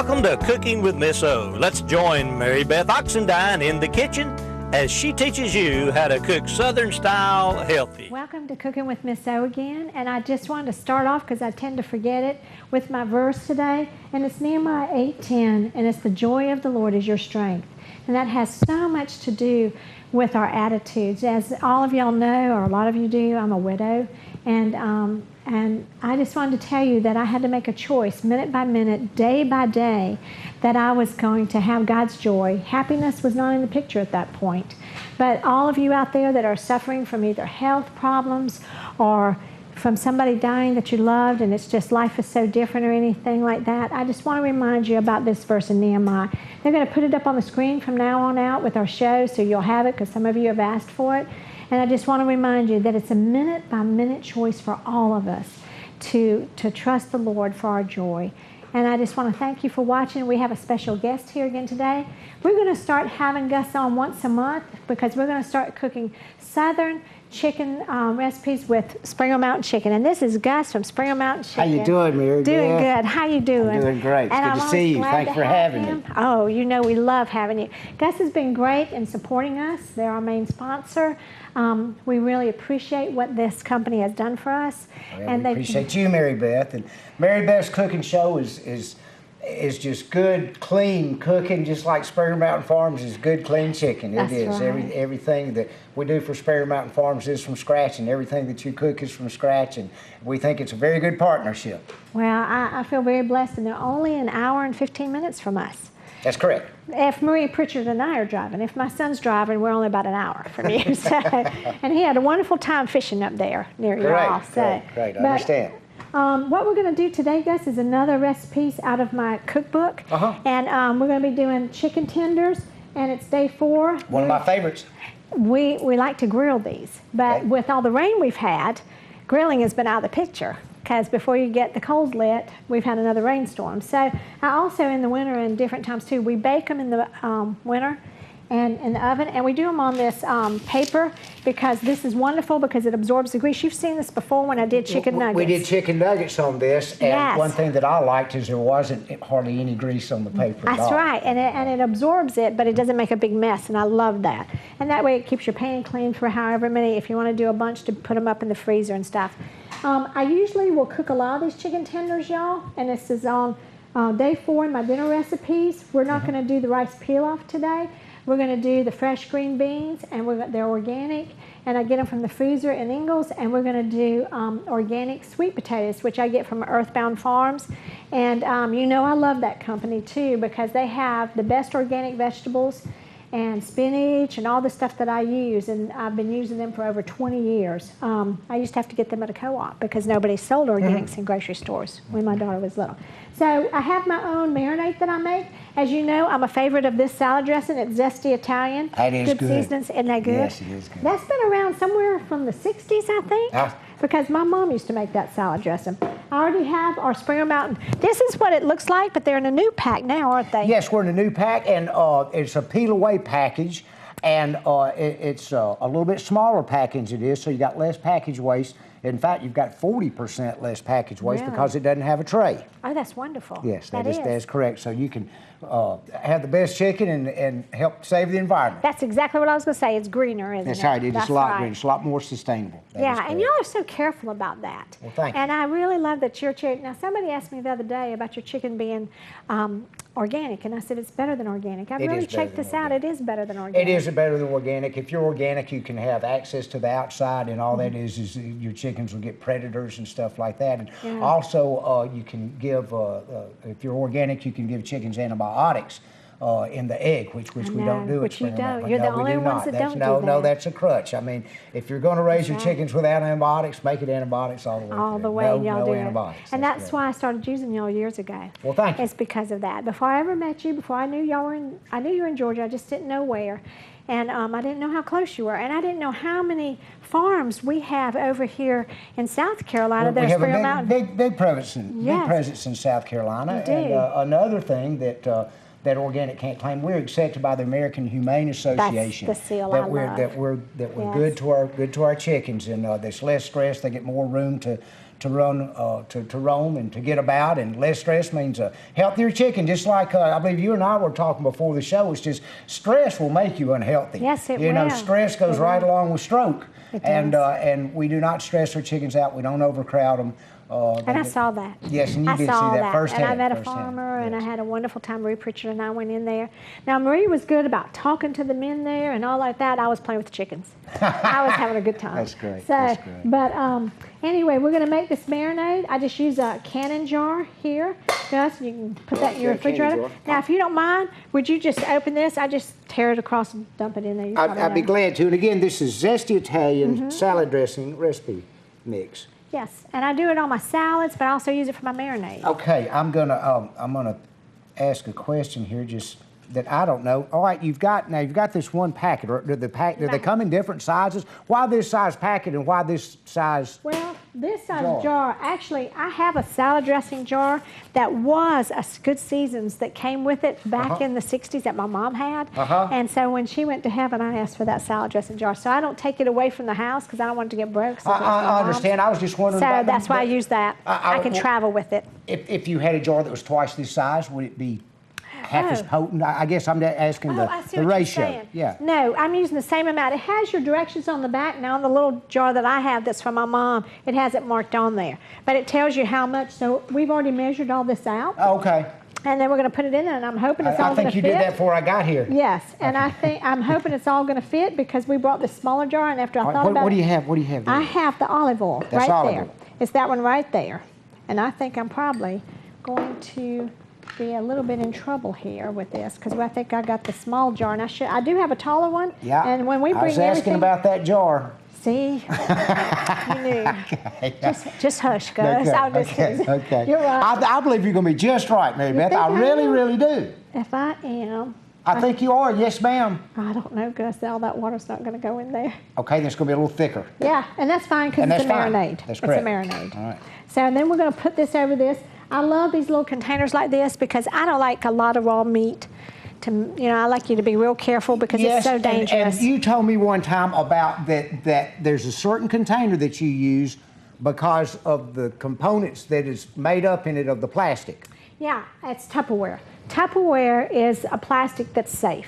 Welcome to Cooking with Miss O. Let's join Mary Beth Oxendine in the kitchen as she teaches you how to cook Southern style healthy. Welcome to Cooking with Miss O again, and I just wanted to start off because I tend to forget it with my verse today, and it's Nehemiah 8:10, and it's the joy of the Lord is your strength. And that has so much to do with our attitudes. As all of y'all know, or a lot of you do, I'm a widow, and I just wanted to tell you that I had to make a choice, minute by minute, day by day, that I was going to have God's joy. Happiness was not in the picture at that point. But all of you out there that are suffering from either health problems or from somebody dying that you loved, and it's just life is so different or anything like that, I just want to remind you about this verse in Nehemiah. They're going to put it up on the screen from now on out with our show, so you'll have it because some of you have asked for it. And I just want to remind you that it's a minute-by-minute choice for all of us to trust the Lord for our joy. And I just want to thank you for watching. We have a special guest here again today. We're going to start having Gus on once a month because we're going to start cooking Southern chicken recipes with Springer Mountain Chicken. And this is Gus from Springer Mountain Chicken. How you doing, Mary? Doing good. How you doing? I'm doing great. It's good to see you. Thanks for having me. Oh, you know we love having you. Gus has been great in supporting us. They're our main sponsor. We really appreciate what this company has done for us. Well, and we appreciate you, Mary Beth. And Mary Beth's cooking show is just good, clean cooking, just like Springer Mountain Farms is good, clean chicken. That's it is. Right. Everything that we do for Springer Mountain Farms is from scratch, and everything that you cook is from scratch, and we think it's a very good partnership. Well, I feel very blessed, and they're only an hour and 15 minutes from us. That's correct. If Maria Pritchard and I are driving, if my son's driving, we're only about an hour from you. So, and he had a wonderful time fishing up there near y'all. Great. I understand. What we're going to do today, Gus, is another recipes out of my cookbook. And we're going to be doing chicken tenders, and it's day 4. One of my favorites. We like to grill these, but with all the rain we've had, grilling has been out of the picture. Because before you get the coals lit, we've had another rainstorm. So I also, in the winter and different times too, we bake them in the winter and in the oven, and we do them on this paper because this is wonderful because it absorbs the grease. You've seen this before when I did chicken nuggets. We did chicken nuggets on this, and one thing that I liked is there wasn't hardly any grease on the paper. That's right, and it absorbs it, but it doesn't make a big mess, and I love that. And that way it keeps your pan clean for however many, if you want to do a bunch, to put them up in the freezer and stuff. I usually will cook a lot of these chicken tenders, y'all, and this is on day 4 in my dinner recipes. We're not going to do the rice pilaf today. We're going to do the fresh green beans, and they're organic, and I get them from the freezer in Ingles, and we're going to do organic sweet potatoes, which I get from Earthbound Farms. And you know I love that company too because they have the best organic vegetables and spinach and all the stuff that I use, and I've been using them for over 20 years. I used to have to get them at a co-op because nobody sold organics in grocery stores when my daughter was little. So I have my own marinade that I make. As you know, I'm a favorite of this salad dressing. It's Zesty Italian. That is good. Seasonings. Isn't that good? Yes, it is good. That's been around somewhere from the 60s, I think, because my mom used to make that salad dressing. I already have our Springer Mountain. This is what it looks like, but they're in a new pack now, aren't they? Yes, we're in a new pack, and it's a peel-away package, and it's a little bit smaller package it is, so you got less package waste. In fact, you've got 40% less package waste because it doesn't have a tray. Oh, that's wonderful. Yes, that is correct. So you can have the best chicken and help save the environment. That's exactly what I was going to say. It's greener, isn't it? That's right. It's a lot greener. It's a lot more sustainable. Yeah, and y'all are so careful about that. Well, thank you. And I really love that your chicken. Now, somebody asked me the other day about your chicken being organic, and I said it's better than organic. I really checked this out. It is better than organic. It is better than organic. If you're organic, you can have access to the outside, and all that is your chickens will get predators and stuff like that. And also, you can give, if you're organic, you can give chickens antibiotics in the egg, which we don't do. Which you don't. You're the only ones that don't do that. No, that's a crutch. I mean, if you're going to raise your chickens without antibiotics, make it antibiotics all the way. All the way, y'all do antibiotics. And that's why I started using y'all years ago. Well, thank you. It's because of that. Before I ever met you, before I knew y'all were I knew you were in Georgia. I just didn't know where. And I didn't know how close you were. And I didn't know how many farms we have over here in South Carolina that are Springer Mountain. Big presence in South Carolina. You do. And another thing that that organic can't claim. We're accepted by the American Humane Association. That's the seal that I we're love. that we're Yes. good to our chickens, and there's less stress. They get more room to roam and to get about, and less stress means a healthier chicken. Just like I believe you and I were talking before the show, it's just stress will make you unhealthy. Yes, it will. You know, stress goes right along with stroke, It and does. And we do not stress our chickens out. We don't overcrowd them. And I saw that. Yes, and you I did saw see that firsthand. And I met a firsthand. farmer, and I Yes. had a wonderful time. Marie Pritchard and I went in there. Now, Marie was good about talking to the men there and all like that. I was playing with the chickens. I was having a good time. That's great. So, That's great. But anyway, we're going to make this marinade. I just use a cannon jar here. Gus, you can put that in your Yeah, cannon refrigerator. jar. Now, if you don't mind, would you just open this? I just tear it across and dump it in there. You probably I'd be know. glad to. And again, this is Zesty Italian Mm-hmm. salad dressing recipe mix. Yes, and I do it on my salads, but I also use it for my marinade. Okay, I'm gonna ask a question here, just that I don't know. All right, you've got this one packet. Or do they come in different sizes? Why this size packet and why this size? Well, this size jar, actually, I have a salad dressing jar that was a Good Seasons that came with it back in the 60s that my mom had. And so when she went to heaven, I asked for that salad dressing jar. So I don't take it away from the house because I don't want it to get broke. So I understand. I was just wondering So about that's why I use that. I can travel with it. If you had a jar that was twice this size, would it be half as potent? I guess I'm asking I see the what ratio. you're saying. Yeah. No, I'm using the same amount. It has your directions on the back. Now, on the little jar that I have that's from my mom, it has it marked on there. But it tells you how much. So we've already measured all this out. Okay. And then we're going to put it in there, and I'm hoping it's all I going to think fit. you did that before I got here. Yes, and I'm hoping it's all going to fit because we brought this smaller jar, and after I thought about it. What do you have? What do you have there? I have the olive oil That's right olive there. oil. It's that one right there. And I think I'm probably going to be a little bit in trouble here with this because I think I got the small jar, and I do have a taller one. Yeah. And when we bring I was asking about that jar. See, you knew. Okay. Just hush, Gus. Okay, I'll just okay. You're right. I believe you're going to be just right, Mary Beth. think I I really, am? really do. If I am, I think you are. Yes, ma'am. I don't know, Gus. All that water's not going to go in there. Okay, then it's going to be a little thicker. Yeah, and that's fine because And it's a that's fine. marinade. That's It's a correct. marinade. All right. So and then we're going to put this over this. I love these little containers like this because I don't like a lot of raw meat. I like you to be real careful because it's so dangerous. And you told me one time about that there's a certain container that you use because of the components that is made up in it of the plastic. Yeah, it's Tupperware. Tupperware is a plastic that's safe.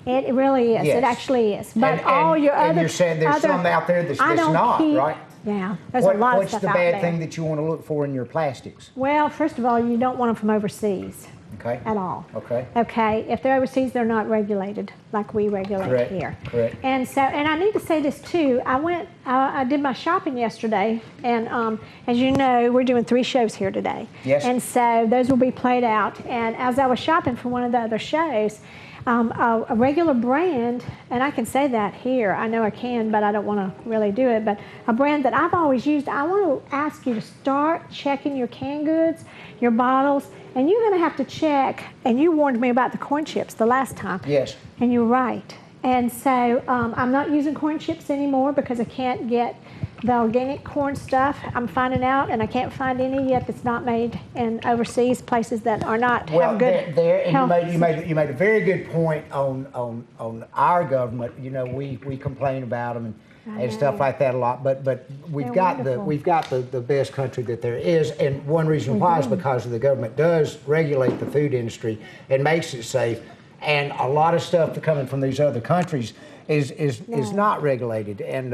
It really is. Yes. It actually is. But And- all and- your and other you're saying there's some out there that's I don't not, keep, right? Yeah, there's a lot of What's stuff the out bad there. thing that you want to look for in your plastics? Well, first of all, you don't want them from overseas. Okay. At all. Okay. Okay. If they're overseas, they're not regulated like we regulate Correct. here. Correct. And so, and I need to say this too. I did my shopping yesterday, and as you know, we're doing 3 shows here today. Yes. And so those will be played out. And as I was shopping for one of the other shows, a regular brand, and I can say that here. I know I can, but I don't want to really do it. But a brand that I've always used, I want to ask you to start checking your canned goods, your bottles, and you're going to have to check. And you warned me about the corn chips the last time. Yes. And you're right. And so I'm not using corn chips anymore because I can't get the organic corn stuff. I'm finding out, and I can't find any yet that's not made in overseas places that are not have good health. And you made a very good point on our government. You know, we complain about them and stuff like that a lot, but we've They're got wonderful. the best country that there is, and one reason why is because the government does regulate the food industry and makes it safe, and a lot of stuff coming from these other countries is not regulated, and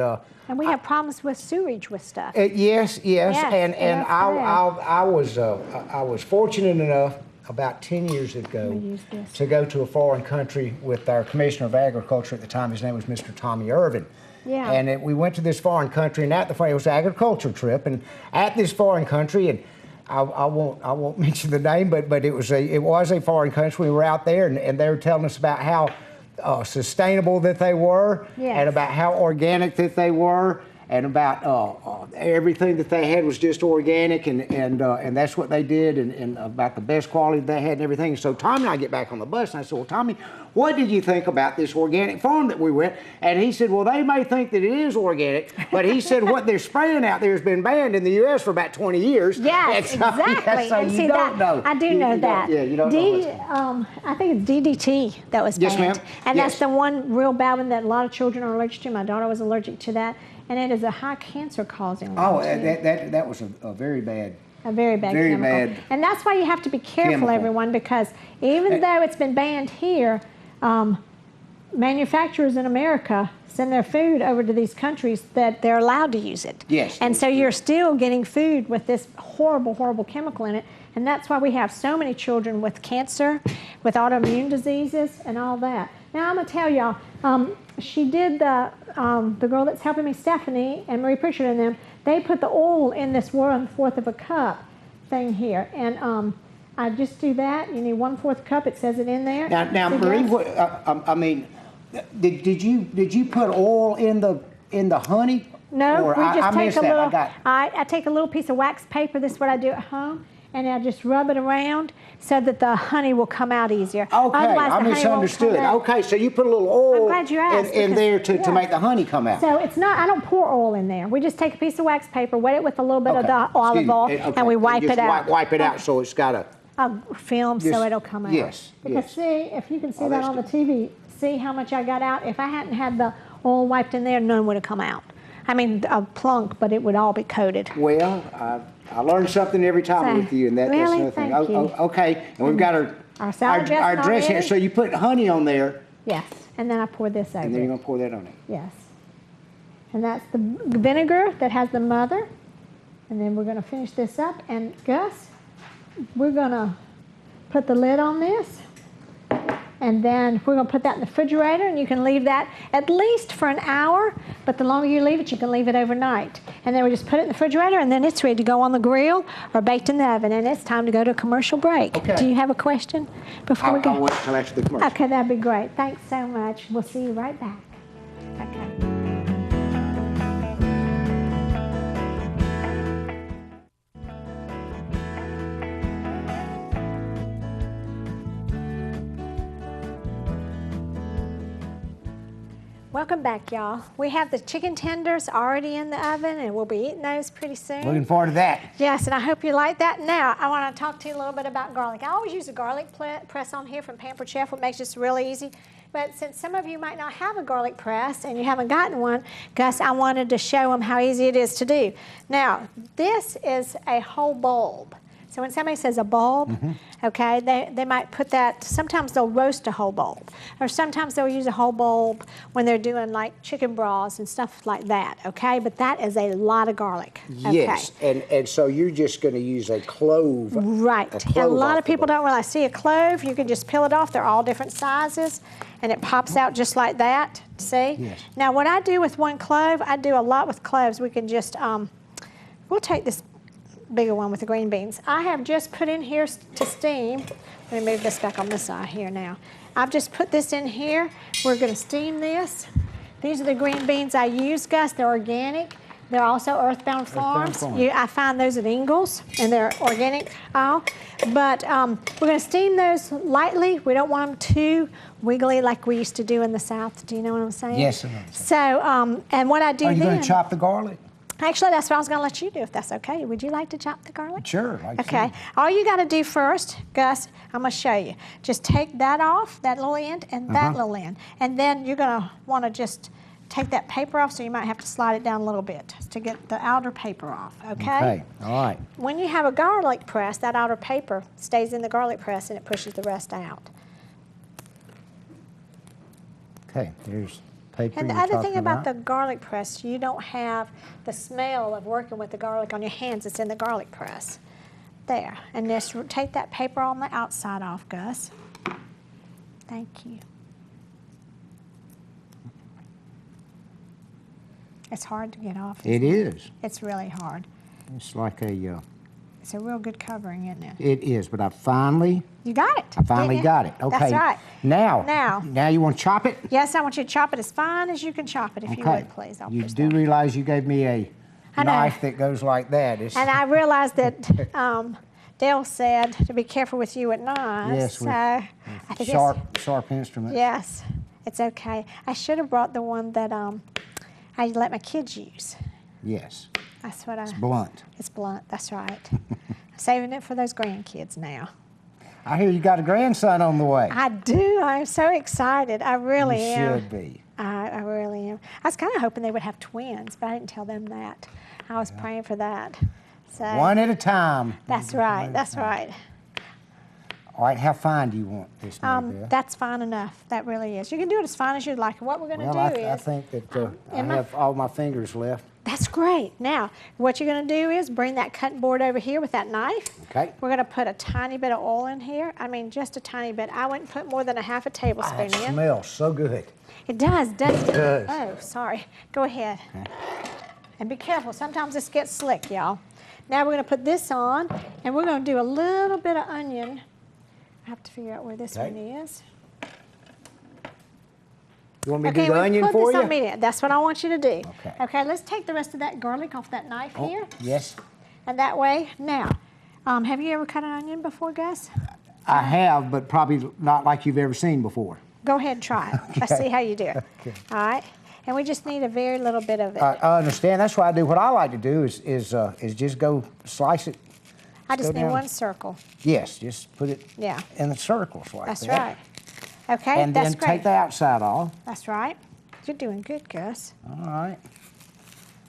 we have problems with sewage with stuff. yes, and that's I was fortunate enough about 10 years ago to go to a foreign country with our Commissioner of Agriculture at the time. His name was Mr. Tommy Irvin. Yeah. And we went to this foreign country, and it was an agriculture trip, and at this foreign country, and I won't mention the name, but it was a foreign country. We were out there, and they were telling us about how sustainable that they were, Yes. and about how organic that they were, and about everything that they had was just organic, and that's what they did, and about the best quality they had and everything. So Tommy and I get back on the bus, and I said, well, Tommy, what did you think about this organic farm that we went? And he said, well, they may think that it is organic, but he said what they're spraying out there has been banned in the U.S. for about 20 years. Yes, and so, exactly. So and you see don't that, know. I do know that. Yeah, you don't know. I think it's DDT that was banned. Yes, ma'am. And Yes. that's the one real bad one that a lot of children are allergic to. My daughter was allergic to that. And it is a high cancer causing one. Oh, that was a very bad. A very bad chemical. Bad and that's why you have to be careful, chemical. everyone, because even though it's been banned here, manufacturers in America send their food over to these countries that they're allowed to use it. Yes. And so you're still getting food with this horrible, horrible chemical in it. And that's why we have so many children with cancer, with autoimmune diseases, and all that. Now, I'm going to tell y'all, she did the girl that's helping me, Stephanie, and Marie Pritchard and them, they put the oil in this 1/4 of a cup thing here. And I just do that. You need 1/4 cup. It says it in there. Now, So Marie, yes. I mean, did you put oil in the honey? No, or we just I take missed a that. little. I take a little piece of wax paper. This is what I do at home, and I just rub it around so that the honey will come out easier. Okay, Otherwise, I the honey won't misunderstood. come out. Okay, so you put a little oil I'm glad you asked, in there because- to yeah. make the honey come out. So it's not. I don't pour oil in there. We just take a piece of wax paper, wet it with a little bit of Okay. the olive Excuse me. oil, Okay. and we wipe just it out. Wipe it out so it's got a. Film so Just- it'll come out. yes, Because yes. see, if you can see Oh, that that's on the good. TV, see how much I got out. If I hadn't had the oil wiped in there, none would have come out. I mean, a plunk, but it would all be coated. Well, I learn something every time So, with you, and that's really? another thing. Thank you. Okay, and we've got Our salad dressing our dress here. already? So you put honey on there, Yes, and then I pour this over and then you're it. gonna pour that on it. Yes. And that's the vinegar that has the mother. And then we're going to finish this up. And Gus, we're going to put the lid on this. And then we're going to put that in the refrigerator, and you can leave that at least for an hour. But the longer you leave it, you can leave it overnight. And then we just put it in the refrigerator, and then it's ready to go on the grill or baked in the oven. And it's time to go to a commercial break. Okay. Do you have a question before we go? I'll wait till after the commercial. Okay, that'd be great. Thanks so much. We'll see you right back. Okay. Welcome back, y'all. We have the chicken tenders already in the oven, and we'll be eating those pretty soon. Looking forward to that. Yes, and I hope you like that. Now, I want to talk to you a little bit about garlic. I always use a garlic press on here from Pampered Chef, which makes this really easy. But since some of you might not have a garlic press and you haven't gotten one, Gus, I wanted to show them how easy it is to do. Now, this is a whole bulb. So when somebody says a bulb, okay, they might put that, sometimes they'll roast a whole bulb, or sometimes they'll use a whole bulb when they're doing like chicken broths and stuff like that, okay? But that is a lot of garlic, okay? Yes, and so you're just going to use a clove. Right, A and a clove lot off of the people bulb. don't realize, see a clove, you can just peel it off, they're all different sizes, and it pops out just like that, see? Yes. Now what I do with one clove, I do a lot with cloves, we can just, we'll take this bigger one with the green beans. I have just put in here to steam. Let me move this back on this side here now. I've just put this in here. We're going to steam this. These are the green beans I use, Gus. They're organic. They're also Earthbound Farms. I find those at Ingles, and they're organic aisle. But we're going to steam those lightly. We don't want them too wiggly like we used to do in the South. Do you know what I'm saying? Yes, I know. So, and what I do Are you then... going to chop the garlic? Actually, that's what I was going to let you do, if that's okay. Would you like to chop the garlic? Sure. Okay. All you got to do first, Gus, I'm going to show you. Just take that off, that little end, and that little end. And then you're going to want to just take that paper off, so you might have to slide it down a little bit to get the outer paper off, okay? Okay, all right. When you have a garlic press, that outer paper stays in the garlic press, and it pushes the rest out. Okay, here's paper. And the you're other thing talking about the garlic press, you don't have the smell of working with the garlic on your hands. It's in the garlic press. There. And just take that paper on the outside off, Gus. Thank you. It's hard to get off. It is. It's really hard. It's like a It's a real good covering, isn't it? It is, but I finally got it. got it. Okay. That's right. Now you want to chop it? Yes, I want you to chop it as fine as you can chop it, if you would, please. You do realize you gave me a knife that goes like that. And I realized that Dale said to be careful with you at knives. Yes, so I think sharp instrument. Yes, it's okay. I should have brought the one that I let my kids use. Yes. That's what It's blunt. It's blunt, that's right. Saving it for those grandkids now. I hear you got a grandson on the way. I do. I'm so excited. I really am. You should be. I really am. I was kind of hoping they would have twins, but I didn't tell them that. I was praying for that. So one at a time. That's right. That's right. All right, how fine do you want this, Mary Beth? That's fine enough. That really is. You can do it as fine as you'd like. What we're going to do is... I think that I have all my fingers left. That's great. Now, what you're going to do is bring that cutting board over here with that knife. Okay. We're going to put a tiny bit of oil in here. I mean, just a tiny bit. I wouldn't put more than a half a tablespoon in. It smells so good. It does, doesn't it? It does. Oh, sorry. Go ahead. Okay. And be careful. Sometimes this gets slick, y'all. Now we're going to put this on, and we're going to do a little bit of onion. I have to figure out where this one is. You want me to do the onion for you? Okay, that's what I want you to do. Okay. Okay, let's take the rest of that garlic off that knife here. Yes. And that way, now, have you ever cut an onion before, Gus? I have, but probably not like you've ever seen before. Go ahead and try it. Okay. Let's see how you do it. Okay. All right. And we just need a very little bit of it. I understand. That's what I do. What I like to do is just go slice it. I just need one circle. Yes, just put it in the circles like that. That's right. Okay, and then take the outside off. That's right. You're doing good, Gus. All right.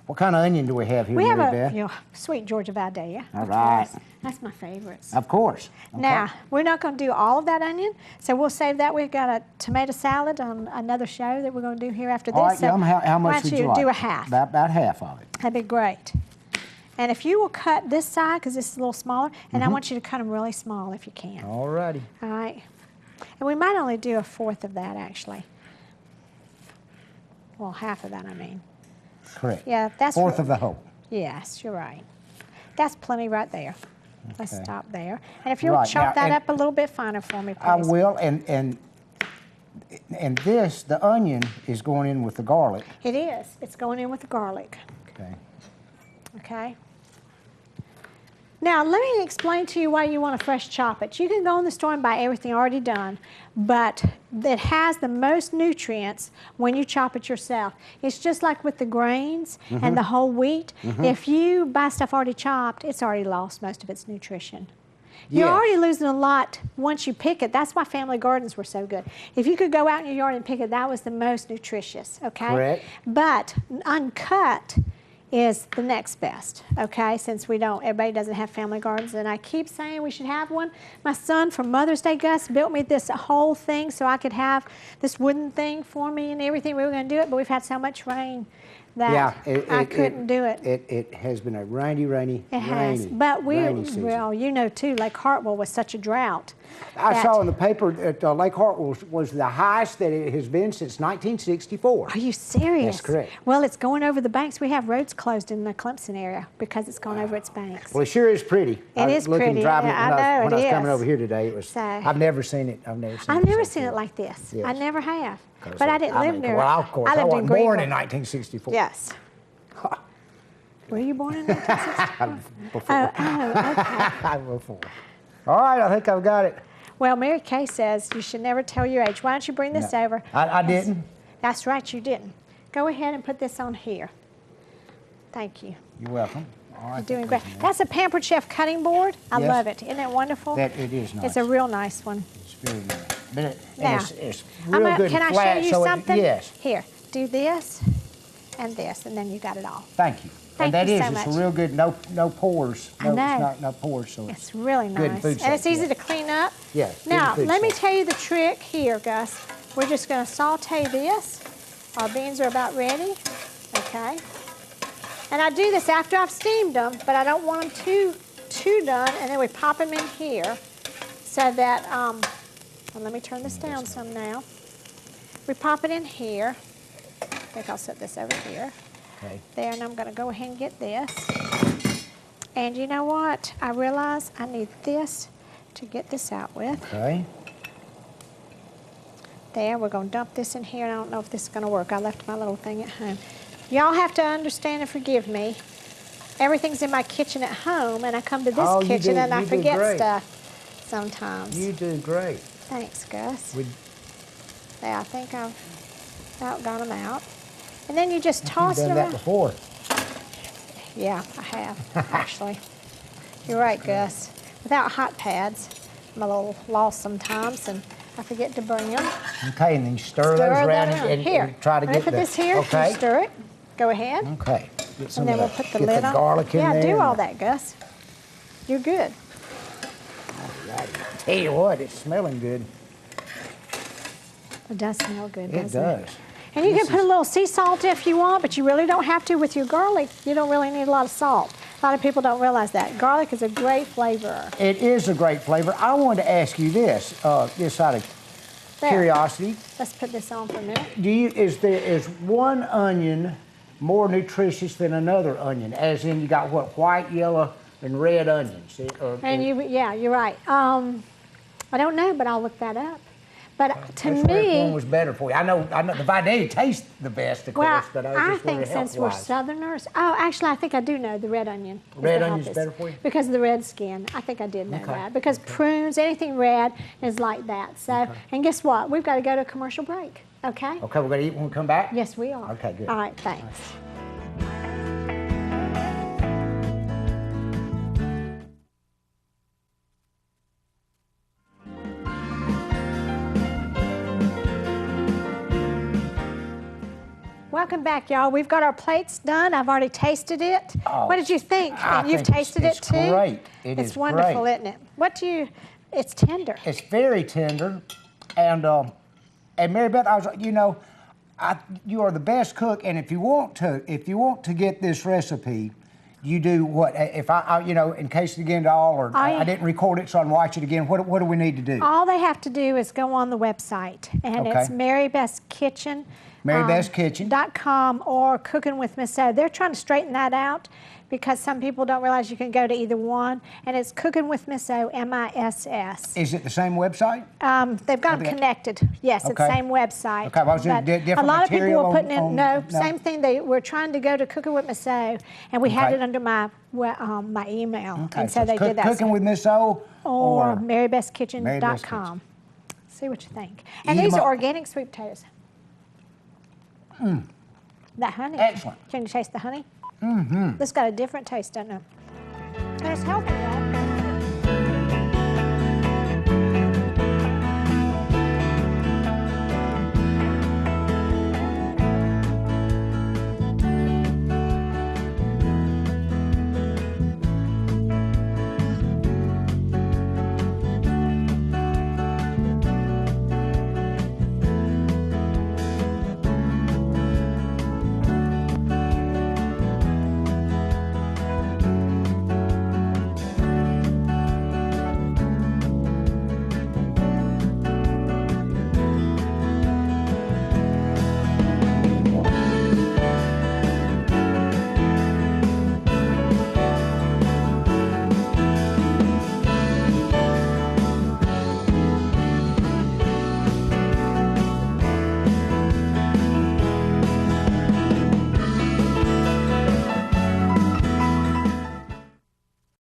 What kind of onion do we have here, Mary Beth? We have a sweet Georgia Vidalia. All right. That's my favorites. Of course. Okay. Now, we're not going to do all of that onion, so we'll save that. We've got a tomato salad on another show that we're going to do here after this. All right, so how much would you like? Do a half. About half of it. That'd be great. And if you will cut this side, because this is a little smaller, and I want you to cut them really small if you can. All righty. All right. And we might only do a fourth of that, actually. Well, half of that, I mean. Correct. Yeah, that's fourth of the whole. Yes, you're right. That's plenty right there. Okay. Let's stop there. And if you'll chop that up a little bit finer for me, please. I will. And this, the onion, is going in with the garlic. It is. It's going in with the garlic. Okay. Okay. Now, let me explain to you why you want to fresh chop it. You can go in the store and buy everything already done, but it has the most nutrients when you chop it yourself. It's just like with the grains and the whole wheat. If you buy stuff already chopped, it's already lost most of its nutrition. You're already losing a lot once you pick it. That's why family gardens were so good. If you could go out in your yard and pick it, that was the most nutritious, okay? Correct. But uncut is the next best, okay, since everybody doesn't have family gardens, and I keep saying we should have one. My son, for Mother's Day, Gus, built me this whole thing so I could have this wooden thing for me and everything. We were going to do it, but we've had so much rain that I couldn't do it. It has been a rainy But season. Well, you know, too, Lake Hartwell was such a drought. I saw in the paper that Lake Hartwell was the highest that it has been since 1964. Are you serious? That's correct. Well, it's going over the banks. We have roads closed in the Clemson area because it's going over its banks. Well, it sure is pretty. It is pretty. Driving I know when I was coming over here today, it was. So, I've never seen it. I've never seen it like this. Yes. I never have. But I didn't live near it. Well, of course, I wasn't born in 1964. Yes. Were you born in 1964? Before. Okay. Before. All right, I think I've got it. Well, Mary Kay says you should never tell your age. Why don't you bring this over? I didn't. That's right, you didn't. Go ahead and put this on here. Thank you. You're welcome. All right. You're doing great. That's a Pampered Chef cutting board. I love it. Isn't it wonderful? It is nice. It's a real nice one. It's very nice. But now, it's real good can and flat. I show you something? Yes. Here, do this and this, and then you got it all. Thank you. Thank and you that so is, much. it's a real good, no pores. I know. No pores, so it's really good nice. food And it's safe, easy to clean up. Yeah. Now, let me tell you the trick here, Gus. We're just going to saute this. Our beans are about ready. Okay. And I do this after I've steamed them, but I don't want them too done. And then we pop them in here so that, well, let me turn this down some now. We pop it in here. I think I'll set this over here. Okay. There, and I'm going to go ahead and get this. And you know what? I realize I need this to get this out with. Okay. There, we're going to dump this in here. I don't know if this is going to work. I left my little thing at home. Y'all have to understand and forgive me. Everything's in my kitchen at home, and I come to this kitchen and I forget stuff sometimes. You do great. Thanks, Gus. Yeah, I think I've about got them out. And then you just toss it around. You've done that before. Yeah, I have, actually. You're right, Gus. Without hot pads, I'm a little lost sometimes, and I forget to bring them. Okay, and then you stir those around and try to get put this here. Okay. You stir it. Go ahead. Okay. Get some And then of we'll put the lid on. Garlic in there. Yeah, do all that, Gus. You're good. All right. Tell you what, it's smelling good. It does smell good, It doesn't does. it? And you can put a little sea salt if you want, but you really don't have to with your garlic. You don't really need a lot of salt. A lot of people don't realize that. Garlic is a great flavorer. It is a great flavor. I wanted to ask you this, just out of curiosity. Let's put this on for a minute. Is one onion more nutritious than another onion? As in, you got what, white, yellow, and red onions? Yeah, you're right. I don't know, but I'll look that up. But to Which me, one was better for you? I know the Vidalia tastes the best, of course, but I just think since we're Southerners, actually, I think I do know the red onion. Red onion's better for you? Because of the red skin. I think I did know that. Because prunes, anything red is like that. So, and guess what? We've got to go to a commercial break. Okay? Okay, we're going to eat when we come back? Yes, we are. Okay, good. All right, thanks. Welcome back, y'all. We've got our plates done. I've already tasted it. Oh, What did you think? And you've tasted it too? It's great. It's wonderful, isn't it? It's tender. It's very tender. And Mary Beth, you are the best cook. And if you want to get this recipe, you do what? If in case again at all, or I didn't record it, so I can watch it again. What do we need to do? All they have to do is go on the website, and it's Mary Beth's Kitchen. MaryBeth'sKitchen.com or Cooking with Miss O. They're trying to straighten that out because some people don't realize you can go to either one, and it's Cooking with Miss O, MISS. Is it the same website? They've got them connected. Yes, it's the same website. Okay, well, is there different a lot of people material were putting on, in, no, same thing. They were trying to go to Cooking with Miss O, and we had it under my email, Okay, and so they did that. Cooking with Miss O or MaryBeth'sKitchen.com. See what you think. And these are organic sweet potatoes. That honey. Excellent. Can you taste the honey? Mm-hmm. This got a different taste, doesn't it?